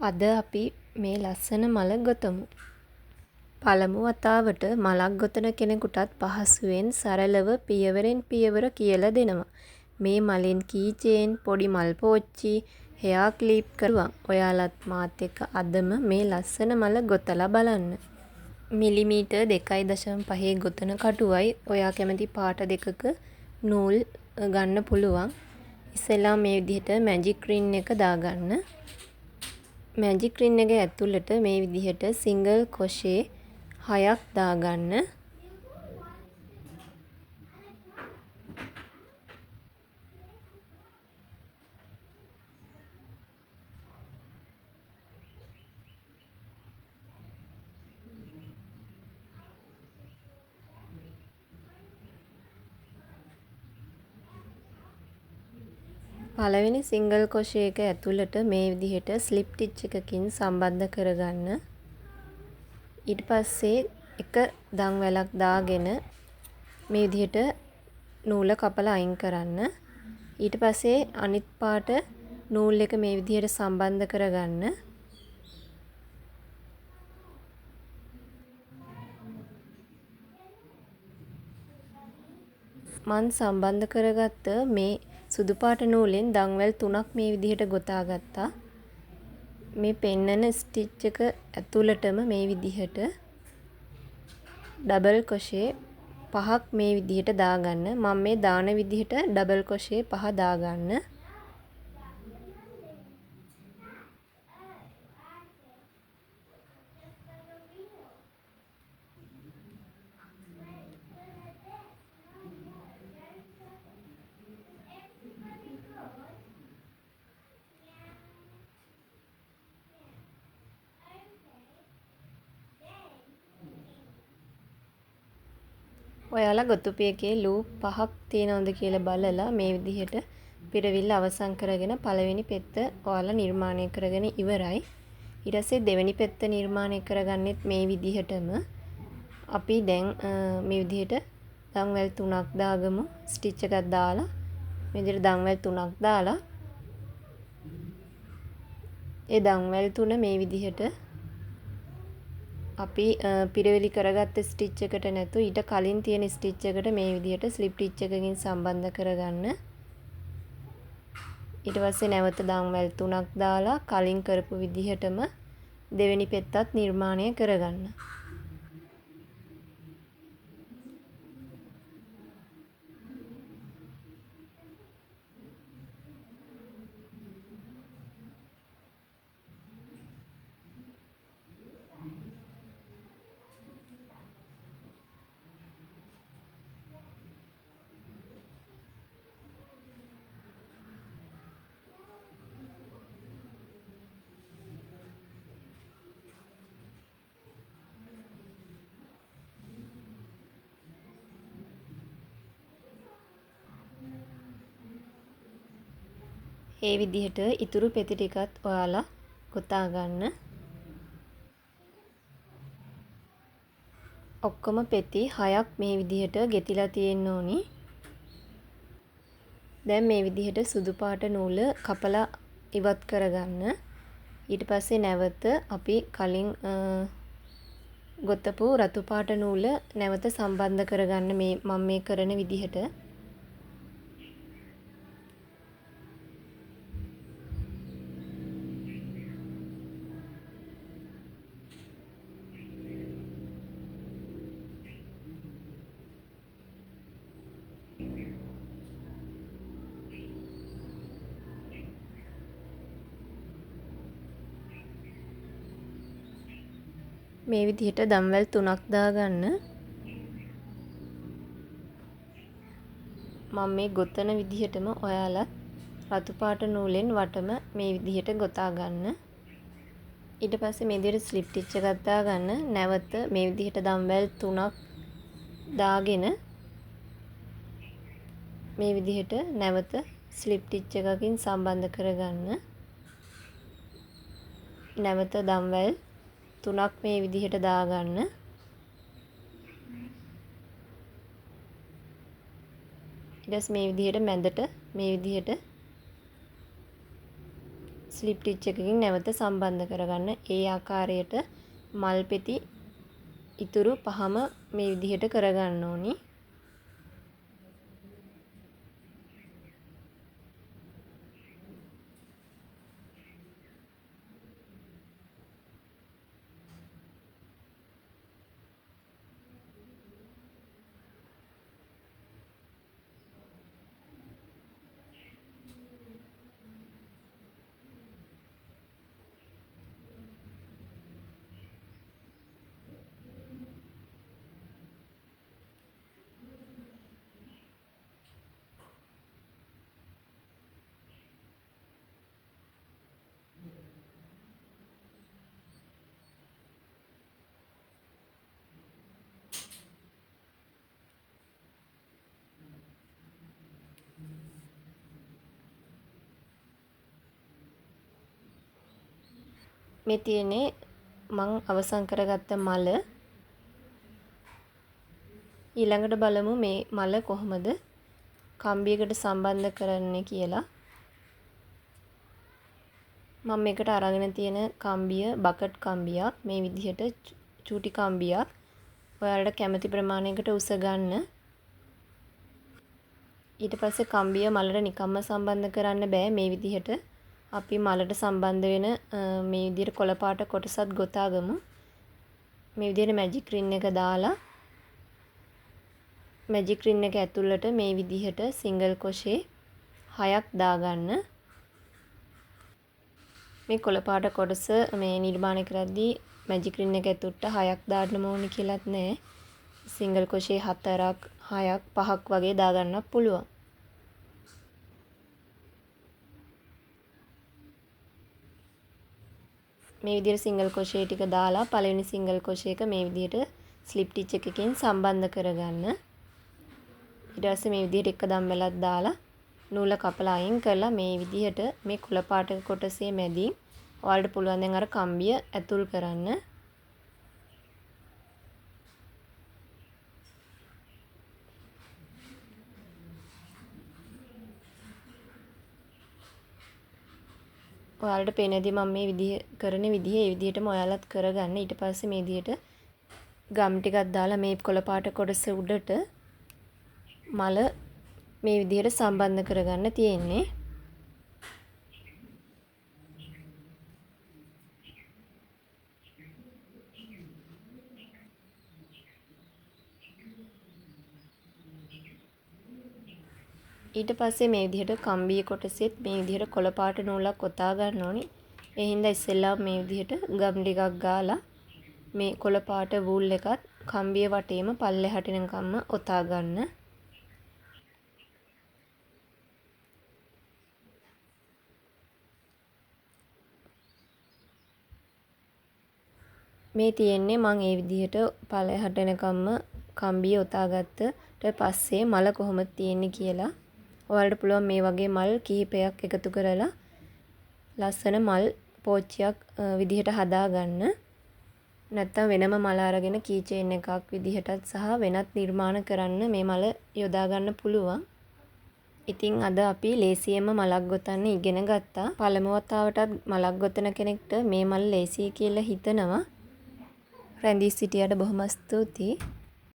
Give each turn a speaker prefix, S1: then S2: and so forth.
S1: අද අපි මේ ලස්සන මල ගොතමු. පළමු වතාවට මලක් ගොතන කෙනෙකුටත් පහසුවෙන් සරලව පියවරෙන් පියවර කියලා දෙනවා. මේ මලෙන් කී චේන්, පොඩි මල් පෝච්චි, හෙයා ක්ලිප් කරුවා. ඔයාලත් මාත් එක්ක අදම මේ ලස්සන මල ගොතලා බලන්න. මිලිමීටර් 2.5 ගොතන කටුවයි ඔයා කැමති පාට දෙකක නූල් ගන්න පුළුවන්. ඉස්සෙල්ලා මේ විදිහට මැජික් රින් එක දාගන්න. මැජික් රින් එක ඇතුළට මේ විදිහට සිංගල් කොෂේ 6ක් දාගන්න. පළවෙනි සිංගල් කොෂේ එක ඇතුළට මේ විදිහට ස්ලිප් ටිච් එකකින් සම්බන්ධ කරගන්න. ඊට පස්සේ එක දන්වැලක් දාගෙන මේ විදිහට නූල කපලා අයින් කරන්න. ඊට පස්සේ අනිත් පාට නූල් එක මේ විදිහට සම්බන්ධ කරගන්න. මන් සම්බන්ධ කරගත්ත මේ සුදු පාට නූලෙන් දන්වැල් 3ක් මේ විදිහට ගොතා ගත්තා. මේ පෙන්නන ස්ටිච් එක ඇතුළටම මේ විදිහට ඩබල් කොෂේ 5ක් මේ විදිහට දාගන්න. මම මේ දාන විදිහට ඩබල් කොෂේ 5 දාගන්න. ඔයාලා ගොතුපු එකේ ලූප් 5ක් තියෙනවද කියලා බලලා මේ විදිහට පිරවිල්ල අවසන් කරගෙන පළවෙනි පෙත්ත ඔයාලා නිර්මාණය කරගෙන ඉවරයි. ඊට පස්සේ දෙවෙනි පෙත්ත නිර්මාණය කරගන්නෙත් මේ විදිහටම. අපි දැන් මේ විදිහට දන්වැල් 3ක් දාගමු. ස්ටිච් එකක් දාලා මේ විදිහට දන්වැල් 3ක් දාලා ඒ දන්වැල් 3 මේ විදිහට අපි පිරවිලි කරගත්ත ස්ටිච් එකට නැතු ඊට කලින් තියෙන ස්ටිච් එකට මේ විදිහට ස්ලිප් ටිච් එකකින් සම්බන්ධ කරගන්න. ඊට පස්සේ නැවත දන්වැල් 3ක් දාලා කලින් කරපු විදිහටම දෙවෙනි පෙත්තත් නිර්මාණය කරගන්න. ඒ විදිහට ඉතුරු පෙති ටිකත් ඔයාලා ගොතා ගන්න. ඔක්කොම පෙති 6ක් මේ විදිහට ගෙතිලා තියෙන්න ඕනි. දැන් මේ විදිහට සුදු පාට නූල කපලා ඉවත් කරගන්න. ඊට පස්සේ නැවත අපි කලින් ගොතපු රතු පාට නූල නැවත සම්බන්ධ කරගන්න මම මේ කරන විදිහට. මේ විදිහට දම්වැල් 3ක් දාගන්න. මම මේ ගොතන විදිහටම ඔයාලා රතු පාට නූලෙන් වටම මේ විදිහට ගොතා ගන්න. ඊට පස්සේ මේ විදිහට ස්ලිප් ටිච් එකක් දාගන්න. නැවත මේ විදිහට දම්වැල් 3ක් දාගෙන මේ විදිහට නැවත ස්ලිප් ටිච් එකකින් සම්බන්ධ කරගන්න. නැවත දම්වැල් 3ක් මේ විදිහට දාගන්න. ඊට පස්සේ මේ විදිහට මැදට මේ විදිහට ස්ලිප් ටිච් එකකින් නැවත සම්බන්ධ කරගන්න. ඒ ආකාරයට මල් පෙති ඉතුරු පහම මේ විදිහට කරගන්න ඕනි. මේ තියෙන්නේ මං අවසන් කරගත්ත මල. ඊළඟට බලමු මේ මල කොහොමද කම්බියකට සම්බන්ධ කරන්නේ කියලා. මම මේකට අරගෙන තියෙන කම්බිය බකට් කම්බියක්. මේ විදිහට චූටි කම්බියක්. ඔයාලට කැමති ප්‍රමාණයකට උස ගන්න. ඊට පස්සේ කම්බිය මලට නිකම්ම සම්බන්ධ කරන්න බෑ. මේ විදිහට අපි මලට සම්බන්ධ වෙන මේ විදිහට කොළ පාට කොටසත් ගොතාගමු. මේ විදිහට මැජික් රින් එක දාලා මැජික් රින් එක ඇතුළට මේ විදිහට සිංගල් කොෂේ 6ක් දාගන්න. මේ කොළ පාට කොටස මේ නිර්මාණය කරද්දී මැජික් රින් එක ඇතුළට 6ක් දාන්න ඕනි කියලාත් නැහැ. සිංගල් කොෂේ 4ක් 6ක් 5ක් වගේ දාගන්නත් පුළුවන්. මේ විදිහට සිංගල් කොෂේ ටික දාලා පළවෙනි සිංගල් කොෂේ එක මේ විදිහට ස්ලිප් ටිච් එකකින් සම්බන්ධ කරගන්න. ඊට පස්සේ මේ විදිහට එක දම්බලක් දාලා නූල කපලා අයින් කරලා මේ විදිහට මේ කොළ පාට කොටසේ මැදින් ඔයාලට පුළුවන් දැන් අර කම්බිය ඇතුල් කරන්න. ඔයාලට පේනදී මම මේ විදිහ කරන විදිහ ඒ විදිහටම ඔයාලත් කරගන්න. ඊට පස්සේ මේ විදිහට ගම් ටිකක් දාලා මේ කොළ පාට කොටස උඩට මල මේ විදිහට සම්බන්ධ කරගන්න තියෙන්නේ. ඊට පස්සේ මේ විදිහට කම්බිය කොටසෙත් මේ විදිහට කොළ පාට නූලක් කොතා ගන්න ඕනි. ඒ හින්දා ඉස්සෙල්ලා මේ විදිහට ගම් ටිකක් ගාලා මේ කොළ පාට වූල් එකත් කම්බිය වටේම පල්ලෙහාට එනකම්ම ඔතා ගන්න. මේ තියෙන්නේ මම ඒ විදිහට පල්ලෙහාට එනකම්ම කම්බිය ඔතාගත්තට පස්සේ මල කොහොමද තියෙන්නේ කියලා. ඔයාලට පුළුවන් මේ වගේ මල් කිහිපයක් එකතු කරලා ලස්සන මල් පෝච්චියක් විදිහට හදාගන්න. නැත්තම් වෙනම මල අරගෙන කී චේන් එකක් විදිහටත් සහ වෙනත් නිර්මාණ කරන්න මේ මල යොදා ගන්න පුළුවන්. ඉතින් අද අපි ලේසියෙන්ම මලක් ගොතන්න ඉගෙන ගත්තා. පළමු වතාවටත් මලක් ගොතන කෙනෙක්ට මේ මල ලේසියි කියලා හිතනවා. රැඳී සිටියට බොහොම ස්තුතියි.